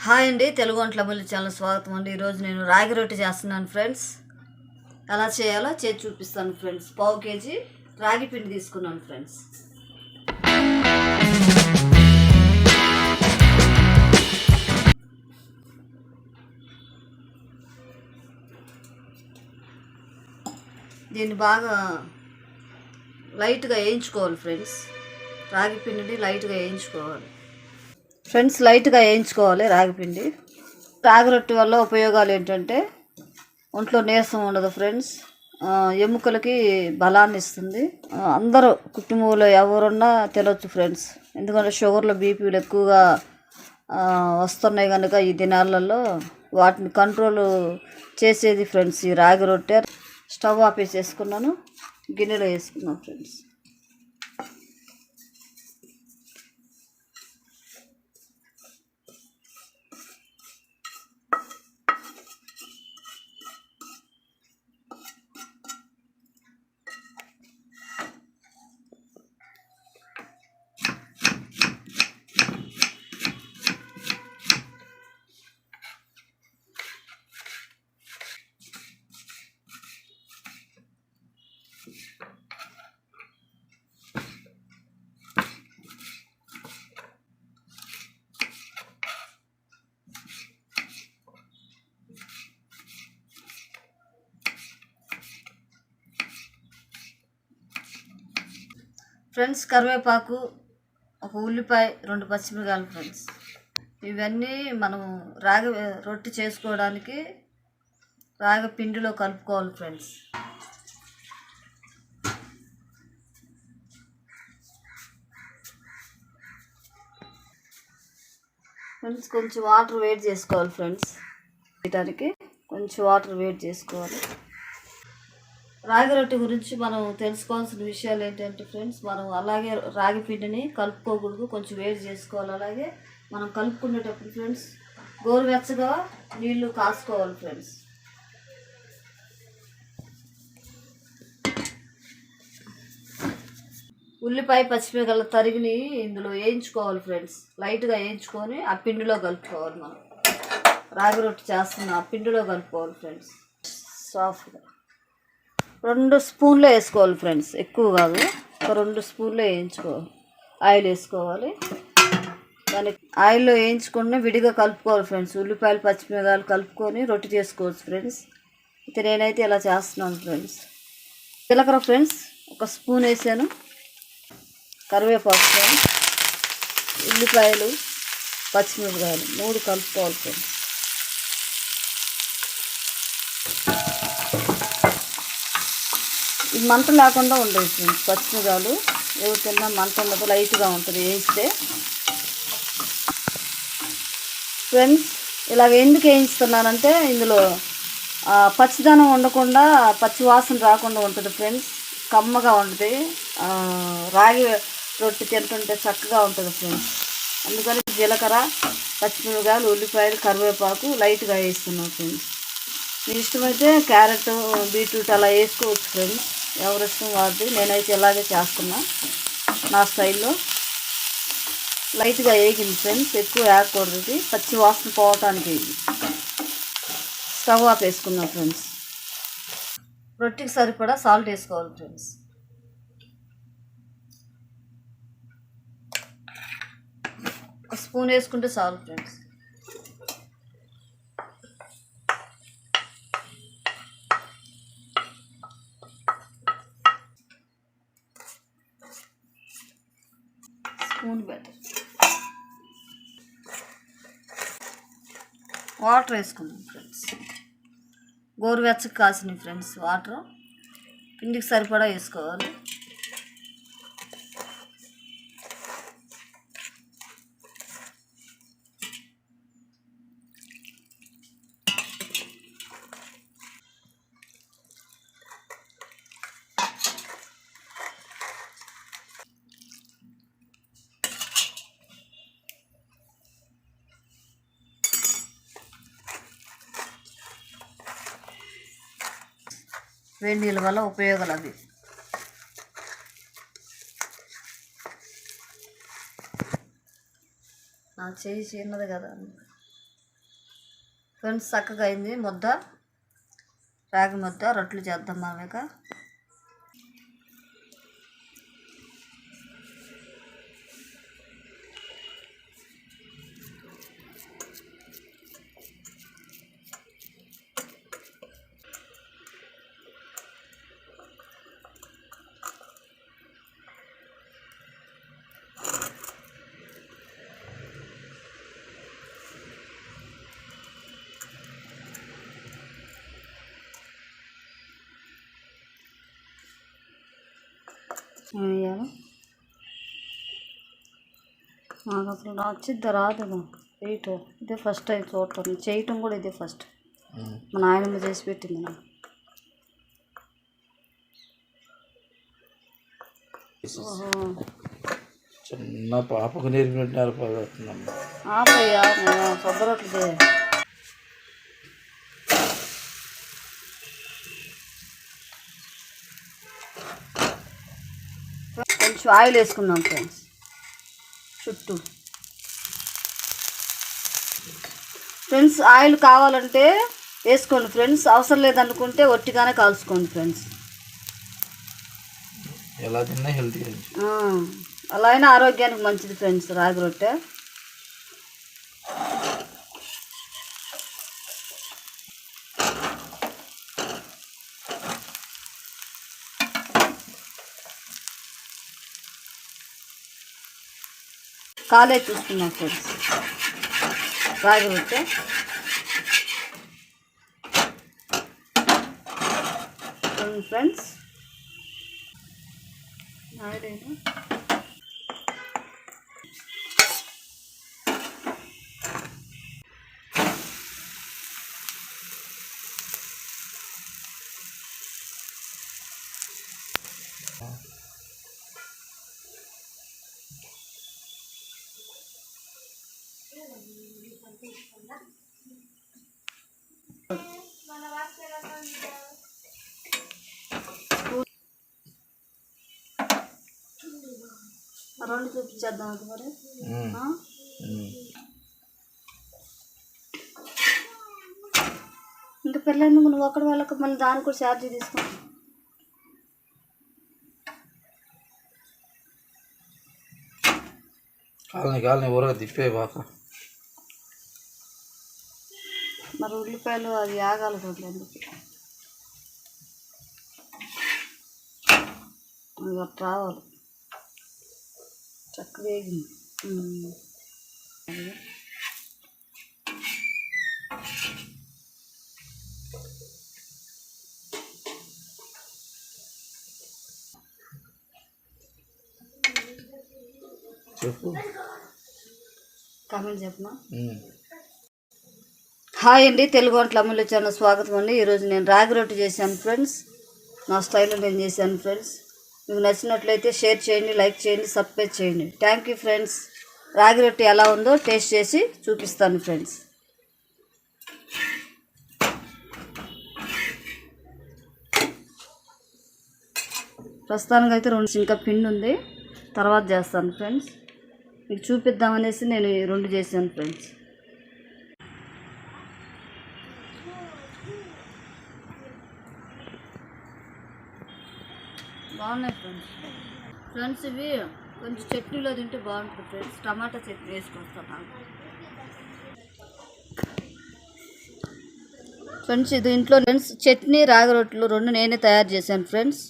Hi అండి, తెలుగు వంటల బుల్లి ఛానల్ స్వాగతం అండి. ఈరోజు నేను రాగి రొట్టి చేస్తున్నాను ఫ్రెండ్స్. ఎలా చేయాలో చేసి చూపిస్తాను ఫ్రెండ్స్. పావు కేజీ రాగి పిండి తీసుకున్నాను ఫ్రెండ్స్. దీన్ని బాగా లైట్గా వేయించుకోవాలి ఫ్రెండ్స్. రాగి పిండిని లైట్గా వేయించుకోవాలి ఫ్రెండ్స్. లైట్గా వేయించుకోవాలి రాగిపిండి. రాగి రొట్టి వల్ల ఉపయోగాలు ఏంటంటే ఒంట్లో నీరసం ఉండదు ఫ్రెండ్స్. ఎముకలకి బలాన్ని ఇస్తుంది. అందరూ కుటుంబంలో ఎవరున్నా తినొచ్చు ఫ్రెండ్స్. ఎందుకంటే షుగర్లు బీపీలు ఎక్కువగా వస్తున్నాయి కనుక ఈ దినాలలో వాటిని కంట్రోల్ చేసేది ఫ్రెండ్స్ ఈ రాగి రొట్టె. స్టవ్ ఆపేసేసుకున్నాను, గిన్నెలో వేసుకున్నాను ఫ్రెండ్స్. ఫ్రెండ్స్, కరివేపాకు, ఒక ఉల్లిపాయ, 2 పచ్చిమిరకాయలు ఫ్రెండ్స్. ఇవన్నీ మనం రాగి రొట్టి చేసుకోవడానికి రాగి పిండిలో కలుపుకోవాలి ఫ్రెండ్స్. ఫ్రెండ్స్, కొంచెం వాటర్ వేడి చేసుకోవాలి ఫ్రెండ్స్. దానికి కొంచెం వాటర్ వేడి చేసుకోవాలి. రాగి రొట్టె గురించి మనం తెలుసుకోవాల్సిన విషయాలు ఏంటంటే ఫ్రెండ్స్, మనం అలాగే రాగి పిండిని కలుపుకోకూడదు, కొంచెం వేడి చేసుకోవాలి. అలాగే మనం కలుపుకునేటప్పుడు ఫ్రెండ్స్ గోరువెచ్చగా నీళ్లు కాసుకోవాలి ఫ్రెండ్స్. ఉల్లిపాయ, పచ్చిమిరపకాయలు తరిగిని ఇందులో వేయించుకోవాలి ఫ్రెండ్స్. లైట్గా వేయించుకొని ఆ పిండిలో కలుపుకోవాలి. మనం రాగి రొట్టె చేస్తున్న ఆ పిండిలో కలుపుకోవాలి ఫ్రెండ్స్. సాఫ్ట్గా 2 స్పూన్లు వేసుకోవాలి ఫ్రెండ్స్, ఎక్కువ కాదు. ఒక 2 స్పూన్లు వేయించుకోవాలి. ఆయిల్ వేసుకోవాలి. దానికి ఆయిల్లో వేయించుకొని విడిగా కలుపుకోవాలి ఫ్రెండ్స్. ఉల్లిపాయలు, పచ్చిమిరకాయలు కలుపుకొని రొట్టె చేసుకోవచ్చు ఫ్రెండ్స్. అయితే నేనైతే ఇలా చేస్తున్నాను ఫ్రెండ్స్. జీలకర్ర ఫ్రెండ్స్ 1 స్పూన్ వేసాను. కరివేపాకు ఫ్రెండ్స్, ఉల్లిపాయలు, పచ్చిమిరకాయలు 3 కలుపుకోవాలి ఫ్రెండ్స్. ఇది మంట లేకుండా ఉండదు ఫ్రెండ్స్. పచ్చిమిరకాయలు ఏవి తిన్నా మంట ఉండదు, లైట్గా ఉంటుంది వేయిస్తే ఫ్రెండ్స్. ఇలాగ ఎందుకు వేయిస్తున్నానంటే ఇందులో పచ్చిదనం ఉండకుండా, పచ్చి వాసన రాకుండా ఉంటుంది ఫ్రెండ్స్. కమ్మగా ఉంటుంది. రాగి రొట్టె తింటుంటే చక్కగా ఉంటుంది ఫ్రెండ్స్. అందుకని జీలకర్ర, పచ్చిమిరకాయలు, ఉల్లిపాయలు, కరివేపాకు లైట్గా వేస్తున్నాం ఫ్రెండ్స్. మీ ఇష్టమైతే క్యారెట్, బీట్రూట్ అలా వేసుకోవచ్చు ఫ్రెండ్స్. ఎవరి ఇష్టం వాడిది. నేనైతే ఇలాగే చేస్తున్నా నా స్టైల్లో. లైట్గా వేగింది ఫ్రెండ్స్, ఎక్కువ వేయకూడదు. ఇది పచ్చి వాసన పోవటానికి. స్టవ్ ఆఫ్ వేసుకున్నాం ఫ్రెండ్స్. రొట్టెకి సరిపడా సాల్ట్ వేసుకోవాలి ఫ్రెండ్స్. ఒక స్పూన్ వేసుకుంటే చాలు ఫ్రెండ్స్. Spoon better. వాటర్ వేసుకున్నాం ఫ్రెండ్స్. గోరువెచ్చగా కాసినాయి ఫ్రెండ్స్ వాటర్. పిండికి సరిపడా వేసుకోవాలి. వేడి నీళ్ళ వల్ల ఉపయోగాలు అవి. నా చేయి చిన్నది కదా. ఫ్రెండ్స్ చక్కగా అయింది ముద్ద, రాగి ముద్ద. రొట్టెలు చేద్దాం మనం ఇక. నాకు అసలు నచ్చిద్దా రాదు చేయటం. ఇదే ఫస్ట్ టైం చూడటం, చేయటం కూడా ఇదే ఫస్ట్. మా నాయనమ్మ చేసి పెట్టింది నాకు. చిన్న పాపకు నేర్పినట్టు ఆపయ్యా కొబ్బరి రొట్టెలు. కొంచెం ఆయిల్ వేసుకుందాం ఫ్రెండ్స్ చుట్టూ. ఫ్రెండ్స్ ఆయిల్ కావాలంటే వేసుకోండి ఫ్రెండ్స్, అవసరం లేదనుకుంటే ఒట్టిగానే కాల్చుకోండి ఫ్రెండ్స్. ఎలా తిన్నా హెల్తీ, అలా అయినా ఆరోగ్యానికి మంచిది ఫ్రెండ్స్ రాగి రొట్టె. కాలే చూసుకున్నాం ఫ్రెండ్స్ రాగి రొట్టె. ఫ్రెండ్స్ రెండు చూపించేద్దాం అది మరి. ఇంకా పెళ్ళైందుకు నువ్వు ఒకటి వాళ్ళకి మళ్ళీ దానికి కూడా ఛార్జీ తీసుకుంటా. కాలని ఊరగా తిప్పే బాక. మరి ఉల్లిపాయలు అది ఆగాలి చూడలేదు ఎందుకు అట్లా రావాలి. చక్కగా వేగింది. చెప్పు, కామెంట్ చెప్పనా. హాయ్ అండి, తెలుగు వంటల అమ్ములు ఛానల్ స్వాగతం అండి. ఈరోజు నేను రాగి రొట్టె చేశాను ఫ్రెండ్స్. నా స్టైల్లో నేను చేశాను ఫ్రెండ్స్. మీకు నచ్చినట్లయితే షేర్ చేయండి, లైక్ చేయండి, సబ్స్క్రైబ్ చేయండి. Thank you friends. రాగి రొట్టె ఎలా ఉందో టేస్ట్ చేసి చూపిస్తాను ఫ్రెండ్స్. ప్రస్తుతానికి అయితే రెండు ఇంకా పిండి ఉంది, తర్వాత చేస్తాను ఫ్రెండ్స్. మీకు చూపిద్దామనేసి నేను ఈ రెండు చేశాను ఫ్రెండ్స్. బాగున్నాయి ఫ్రెండ్స్. ఇవి కొంచెం చట్నీలో తింటే బాగుంటుంది ఫ్రెండ్స్. టమాటా చట్నీ వేసుకొస్తాను ఫ్రెండ్స్. ఇది ఇంట్లో ఫ్రెండ్స్ చట్నీ రాగి రొట్టెలు రెండు నేనే తయారు చేశాను ఫ్రెండ్స్.